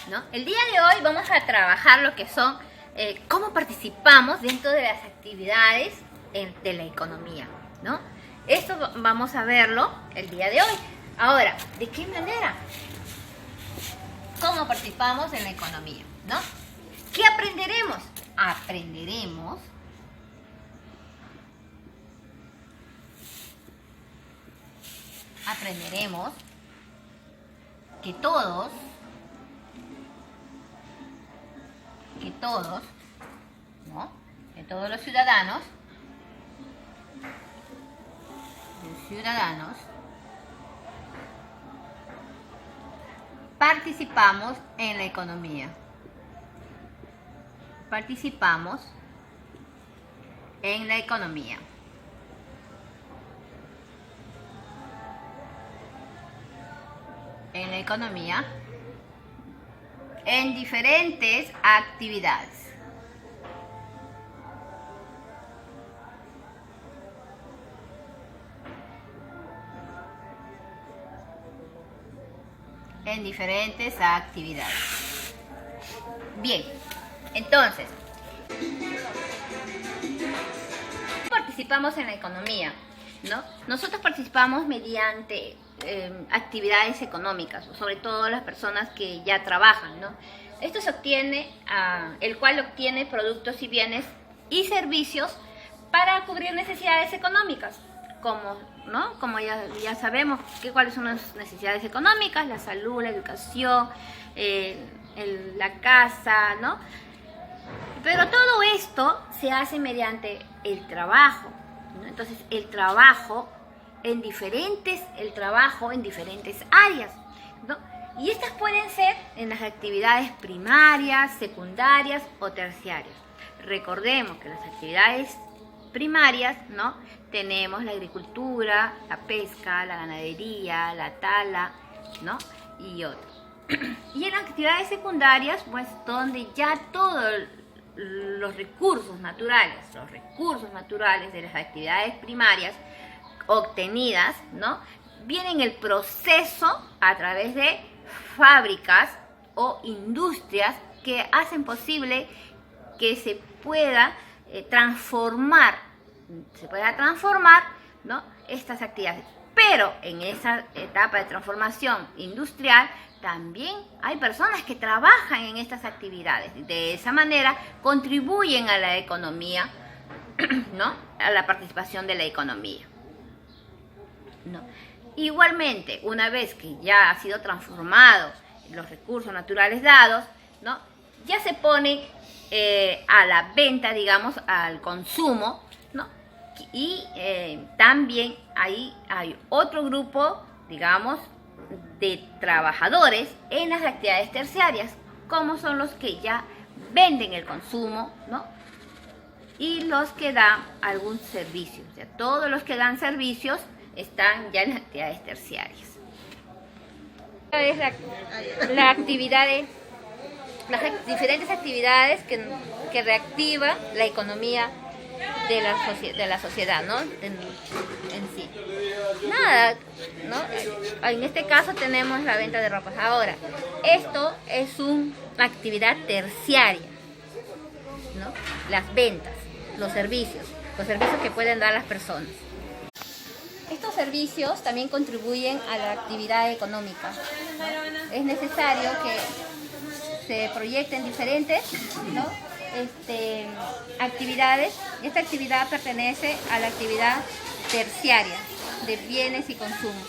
¿no? El día de hoy vamos a trabajar lo que son cómo participamos dentro de las actividades de la economía, ¿no? Esto vamos a verlo el día de hoy. Ahora, ¿de qué manera? ¿Cómo participamos en la economía, ¿no? ¿Qué aprenderemos? Aprenderemos que todos, ¿no? Que todos los ciudadanos participamos en la economía. Participamos en la economía. En la economía, en diferentes actividades. En diferentes actividades. Bien, entonces, participamos en la economía, ¿no? Nosotros participamos mediante actividades económicas, sobre todo las personas que ya trabajan, ¿no? Esto se obtiene, el cual obtiene productos y bienes y servicios para cubrir necesidades económicas, como, ¿no? Como ya sabemos cuáles son las necesidades económicas: la salud, la educación, la casa, ¿no? Pero todo esto se hace mediante el trabajo, ¿no? Entonces, el trabajo en diferentes áreas, ¿no? Y estas pueden ser en las actividades primarias, secundarias o terciarias. Recordemos que las actividades primarias, ¿no? Tenemos la agricultura, la pesca, la ganadería, la tala, ¿no? Y otras. Y en las actividades secundarias, pues, donde ya todos los recursos naturales de las actividades primarias obtenidas, ¿no? Vienen el proceso a través de fábricas o industrias que hacen posible que se pueda transformar, ¿no? Estas actividades. Pero en esa etapa de transformación industrial también hay personas que trabajan en estas actividades. De esa manera contribuyen a la economía, ¿no? A la participación de la economía, ¿no? Igualmente, una vez que ya ha sido transformado los recursos naturales dados, ¿no? Ya se pone a la venta, digamos, al consumo, ¿no? Y también ahí hay otro grupo, digamos, de trabajadores en las actividades terciarias, como son los que ya venden el consumo, ¿no? Y los que dan algún servicio. O sea, todos los que dan servicios están ya en las actividades terciarias. Es la actividad de las diferentes actividades que reactiva la economía de la sociedad, ¿no? En sí. Nada, ¿no? En este caso tenemos la venta de ropas. Ahora, esto es una actividad terciaria, ¿no? Las ventas, los servicios que pueden dar las personas. Estos servicios también contribuyen a la actividad económica, ¿no? Es necesario que se proyecten diferentes, ¿no? Actividades. Esta actividad pertenece a la actividad terciaria de bienes y consumo.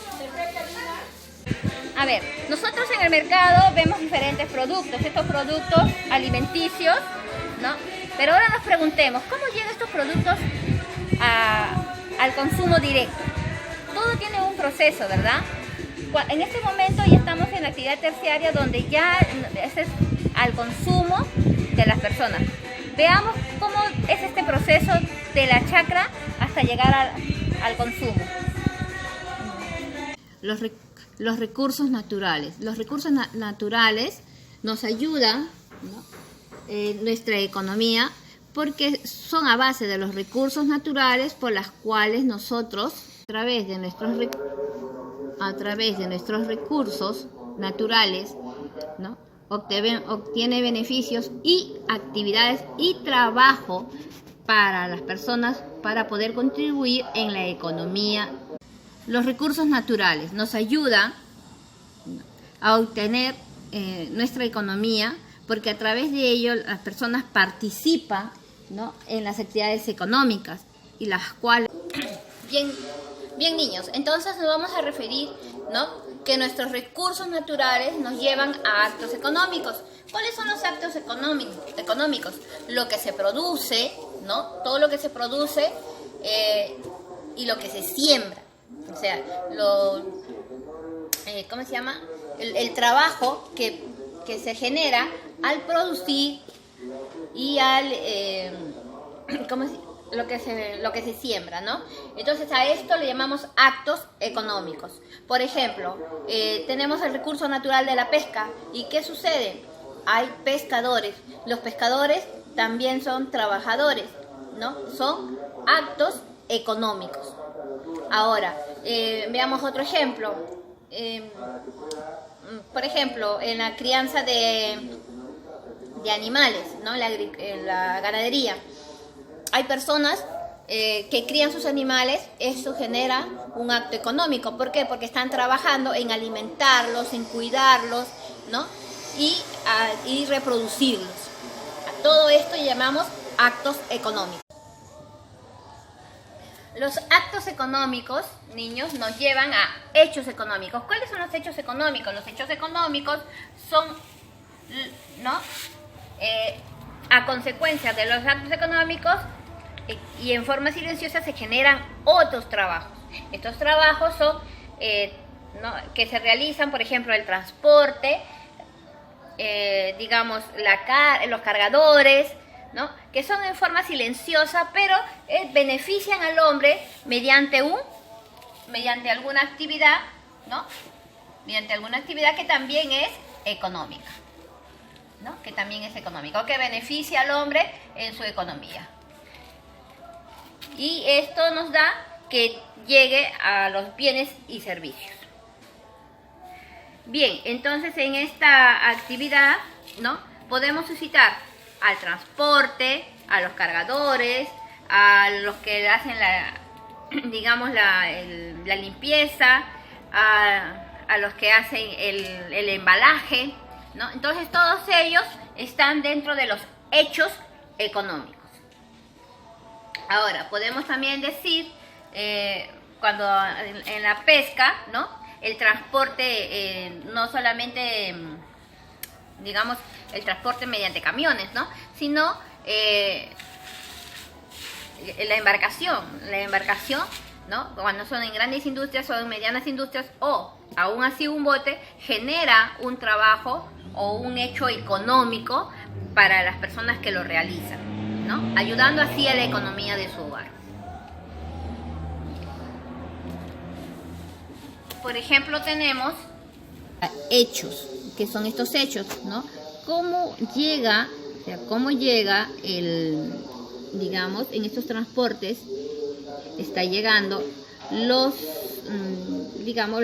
A ver, nosotros en el mercado vemos diferentes productos, estos productos alimenticios, ¿no? Pero ahora nos preguntemos, ¿cómo llegan estos productos al consumo directo? Todo tiene un proceso, ¿verdad? En este momento ya estamos en la actividad terciaria, donde ya es al consumo de las personas. Veamos cómo es este proceso de la chacra hasta llegar al consumo. Los recursos naturales. Los recursos naturales nos ayudan, ¿no? Nuestra economía, porque son a base de los recursos naturales por las cuales nosotros, a través de nuestros recursos naturales, ¿no? obtiene beneficios y actividades y trabajo para las personas para poder contribuir en la economía. Los recursos naturales nos ayudan a obtener nuestra economía, porque a través de ello las personas participan, ¿no?, en las actividades económicas y las cuales... Bien niños, entonces nos vamos a referir, ¿no?, que nuestros recursos naturales nos llevan a actos económicos. ¿Cuáles son los actos económicos? Lo que se produce, ¿no?, todo lo que se produce y lo que se siembra. O sea, ¿cómo se llama? El trabajo que se genera al producir y al lo que se siembra, ¿no? Entonces a esto le llamamos actos económicos. Por ejemplo, tenemos el recurso natural de la pesca. ¿Y qué sucede? Hay pescadores. Los pescadores también son trabajadores, ¿no? Son actos económicos. Ahora, veamos otro ejemplo. Por ejemplo, en la crianza de animales, ¿no?, la ganadería. Hay personas que crían sus animales. Eso genera un acto económico. ¿Por qué? Porque están trabajando en alimentarlos, en cuidarlos, ¿no?, y reproducirlos. A todo esto llamamos actos económicos. Los actos económicos, niños, nos llevan a hechos económicos. ¿Cuáles son los hechos económicos? Los hechos económicos son, ¿no?, a consecuencia de los actos económicos y en forma silenciosa se generan otros trabajos. Estos trabajos son, ¿no?, que se realizan, por ejemplo, el transporte, digamos, los cargadores, ¿no?, que son en forma silenciosa, pero benefician al hombre mediante alguna actividad, ¿no?, mediante alguna actividad que también es económica, ¿no?, que también es económica, o que beneficia al hombre en su economía. Y esto nos da que llegue a los bienes y servicios. Bien, entonces en esta actividad, ¿no?, podemos suscitar al transporte, a los cargadores, a los que hacen la limpieza, a los que hacen el embalaje, ¿no? Entonces todos ellos están dentro de los hechos económicos. Ahora, podemos también decir, cuando en la pesca, ¿no?, el transporte, no solamente, digamos, el transporte mediante camiones, ¿no?, sino la embarcación, ¿no?, cuando son en grandes industrias o en medianas industrias, o aún así un bote, genera un trabajo o un hecho económico para las personas que lo realizan, ¿no?, ayudando así a la economía de su hogar. Por ejemplo, tenemos hechos. ¿Qué son estos hechos, no? ¿Cómo llega digamos, en estos transportes está llegando digamos,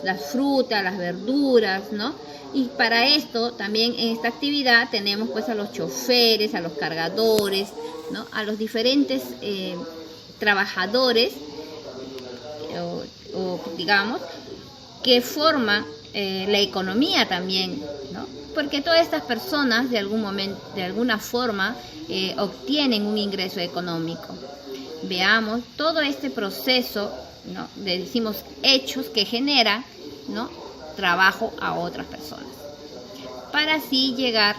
las frutas, las verduras, ¿no? Y para esto, también en esta actividad tenemos pues a los choferes, a los cargadores, ¿no?, a los diferentes trabajadores, o digamos, que forman la economía también, ¿no? Porque todas estas personas de alguna forma obtienen un ingreso económico. Veamos todo este proceso, ¿no?, decimos hechos que generan, ¿no?, trabajo a otras personas, para así llegar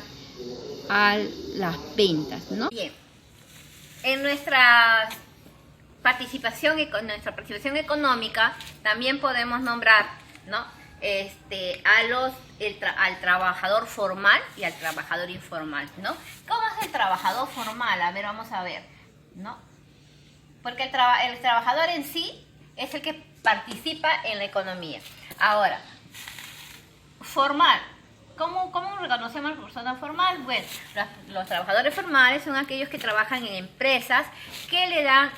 a las ventas, ¿no? Bien, en nuestra participación económica también podemos nombrar, ¿no?, al trabajador formal y al trabajador informal, ¿no? ¿Cómo es el trabajador formal? A ver, vamos a ver, ¿no? Porque el trabajador en sí es el que participa en la economía. Ahora, formal. ¿Cómo reconocemos a la persona formal? Bueno, los trabajadores formales son aquellos que trabajan en empresas que le dan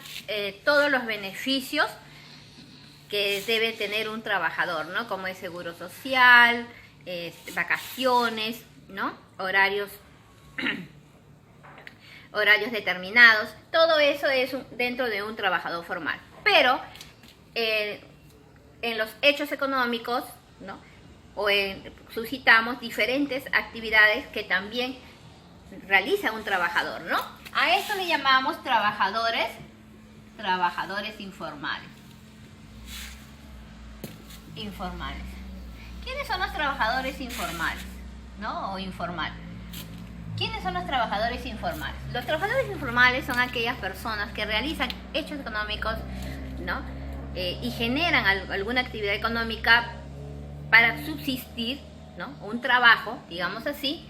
todos los beneficios que debe tener un trabajador, ¿no?, como el seguro social, vacaciones, ¿no? Horarios determinados. Todo eso es dentro de un trabajador formal. Pero en los hechos económicos, ¿no? Suscitamos diferentes actividades que también realiza un trabajador, ¿no? A esto le llamamos trabajadores informales. ¿Quiénes son los trabajadores informales, ¿no? O informal. ¿Quiénes son los trabajadores informales? Los trabajadores informales son aquellas personas que realizan hechos económicos, ¿no? Y generan alguna actividad económica para subsistir, ¿no? Un trabajo, digamos así,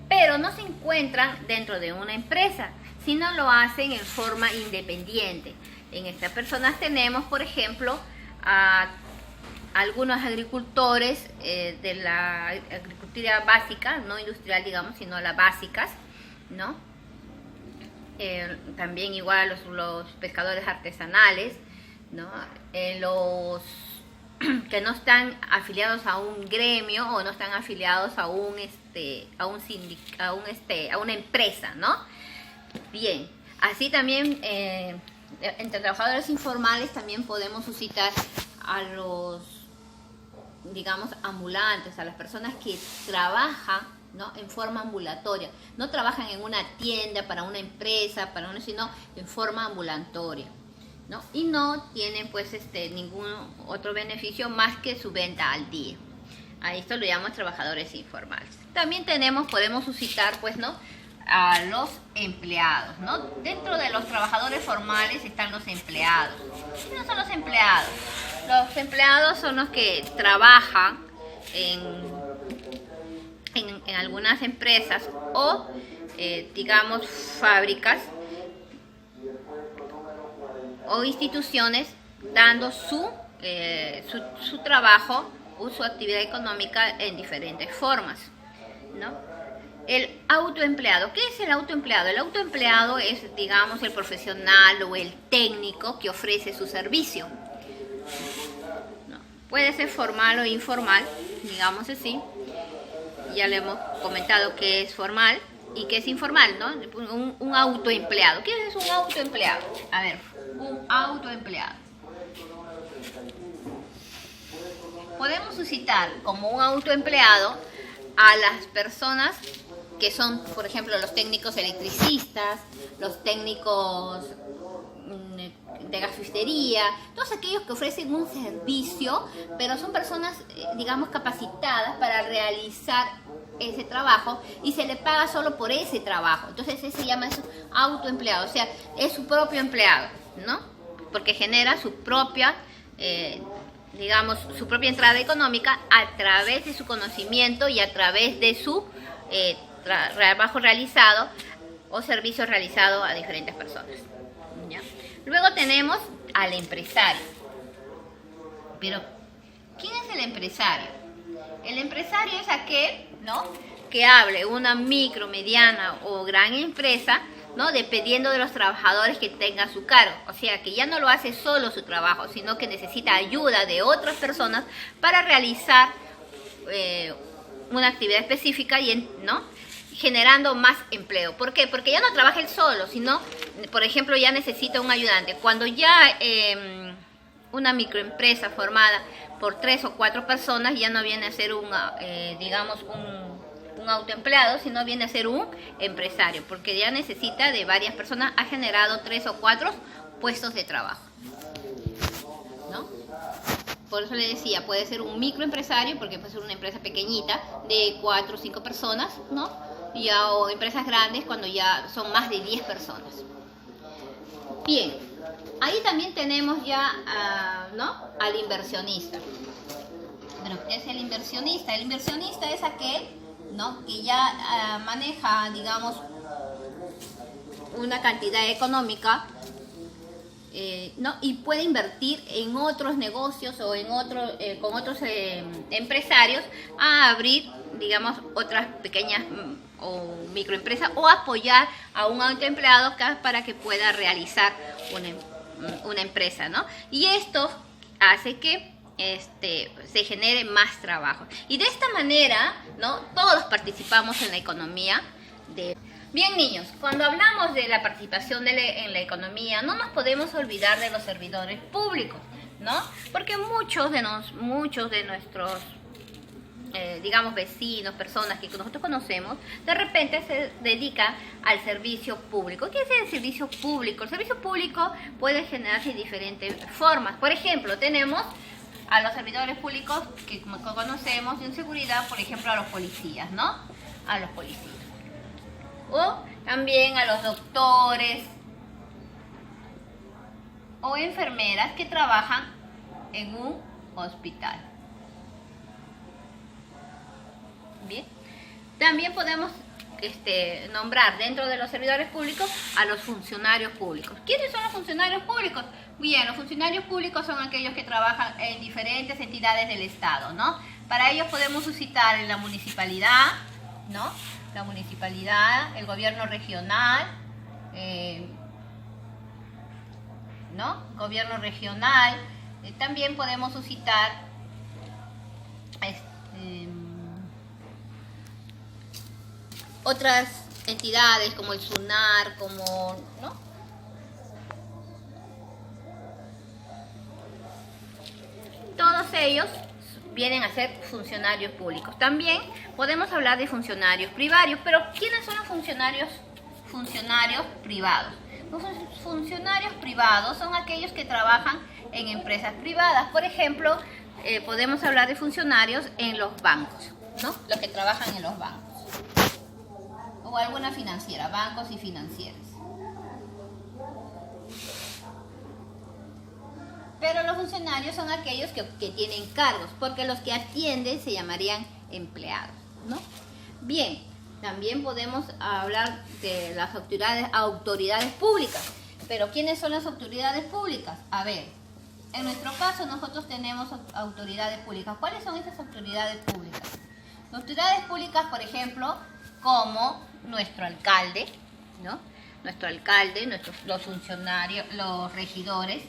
pero no se encuentran dentro de una empresa, sino lo hacen en forma independiente. En estas personas tenemos, por ejemplo, a algunos agricultores de la agricultura básica, no industrial, digamos, sino las básicas, ¿no? También igual los pescadores artesanales, ¿no? Los que no están afiliados a un gremio o no están afiliados a una empresa, ¿no? Bien, así también entre trabajadores informales también podemos suscitar a los, digamos, ambulantes, a las personas que trabajan, ¿no? En forma ambulatoria, no trabajan en una tienda para una empresa, sino en forma ambulatoria, ¿no? Y no tienen pues ningún otro beneficio más que su venta al día. A esto lo llamamos trabajadores informales. También podemos suscitar pues, ¿no? A los empleados, ¿no? Dentro de los trabajadores formales están los empleados. ¿Quiénes son los empleados? Los empleados son los que trabajan en algunas empresas o digamos fábricas o instituciones dando su trabajo o su actividad económica en diferentes formas, ¿no? El autoempleado. ¿Qué es el autoempleado? El autoempleado es, digamos, el profesional o el técnico que ofrece su servicio, ¿no? Puede ser formal o informal, digamos así. Ya le hemos comentado que es formal y que es informal, ¿no? Un autoempleado. ¿Qué es un autoempleado? A ver, un autoempleado. Podemos suscitar como un autoempleado a las personas que son, por ejemplo, los técnicos electricistas, los técnicos de gasofistería, todos aquellos que ofrecen un servicio, pero son personas, digamos, capacitadas para realizar ese trabajo y se le paga solo por ese trabajo. Entonces ese se llama autoempleado, o sea, es su propio empleado, ¿no? Porque genera su propia, digamos, su propia entrada económica a través de su conocimiento y a través de su trabajo realizado o servicio realizado a diferentes personas, ¿ya? Luego tenemos al empresario. Pero, ¿quién es el empresario? El empresario es aquel, ¿no?, que hable una micro, mediana o gran empresa, ¿no?, dependiendo de los trabajadores que tenga a su cargo. O sea, que ya no lo hace solo su trabajo, sino que necesita ayuda de otras personas para realizar una actividad específica, ¿no?, generando más empleo. ¿Por qué? Porque ya no trabaja él solo, sino, por ejemplo, ya necesita un ayudante. Cuando ya una microempresa formada por 3 o 4 personas ya no viene a ser digamos, un autoempleado, sino viene a ser un empresario, porque ya necesita de varias personas, ha generado 3 o 4 puestos de trabajo, ¿no? Por eso le decía, puede ser un microempresario, porque puede ser una empresa pequeñita de 4 o 5 personas, ¿no? O empresas grandes cuando ya son más de 10 personas. Bien, ahí también tenemos ya, ¿no?, al inversionista. Pero ¿qué es el inversionista? El inversionista es aquel, ¿no?, que ya maneja, digamos, una cantidad económica, ¿no?, y puede invertir en otros negocios o con otros empresarios a abrir, digamos, otras pequeñas o microempresas o apoyar a un autoempleado para que pueda realizar una empresa, ¿no? Y esto hace que se genere más trabajo. Y de esta manera, ¿no? Todos participamos en la economía. Bien, niños, cuando hablamos de la participación en la economía, no nos podemos olvidar de los servidores públicos, ¿no? Porque muchos de nuestros digamos vecinos, personas que nosotros conocemos, de repente se dedican al servicio público. ¿Qué es el servicio público? El servicio público puede generarse de diferentes formas. Por ejemplo, tenemos a los servidores públicos que conocemos en seguridad, por ejemplo, a los policías, ¿no? A los policías. O también a los doctores o enfermeras que trabajan en un hospital. Bien. También podemos nombrar dentro de los servidores públicos a los funcionarios públicos. ¿Quiénes son los funcionarios públicos? Bien, los funcionarios públicos son aquellos que trabajan en diferentes entidades del Estado, ¿no? Para ellos podemos suscitar en la municipalidad, ¿no? La municipalidad, el gobierno regional, ¿no? Gobierno regional. También podemos suscitar otras entidades como el SUNAR, como, ¿no? Todos ellos vienen a ser funcionarios públicos. También podemos hablar de funcionarios privados, pero ¿quiénes son los funcionarios privados? Los funcionarios privados son aquellos que trabajan en empresas privadas. Por ejemplo, podemos hablar de funcionarios en los bancos, ¿no? Los que trabajan en los bancos. O alguna financiera, bancos y financieras. Pero los funcionarios son aquellos que tienen cargos, porque los que atienden se llamarían empleados, ¿no? Bien, también podemos hablar de las autoridades públicas. Pero ¿quiénes son las autoridades públicas? A ver, en nuestro caso nosotros tenemos autoridades públicas. ¿Cuáles son esas autoridades públicas? Autoridades públicas, por ejemplo, como nuestro alcalde, ¿no? Nuestro alcalde, los funcionarios, los regidores,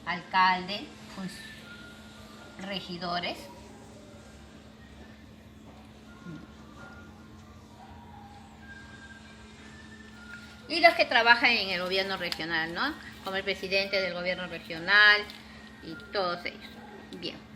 alcalde, regidores, y los que trabajan en el gobierno regional, ¿no? Como el presidente del gobierno regional y todos ellos. Bien.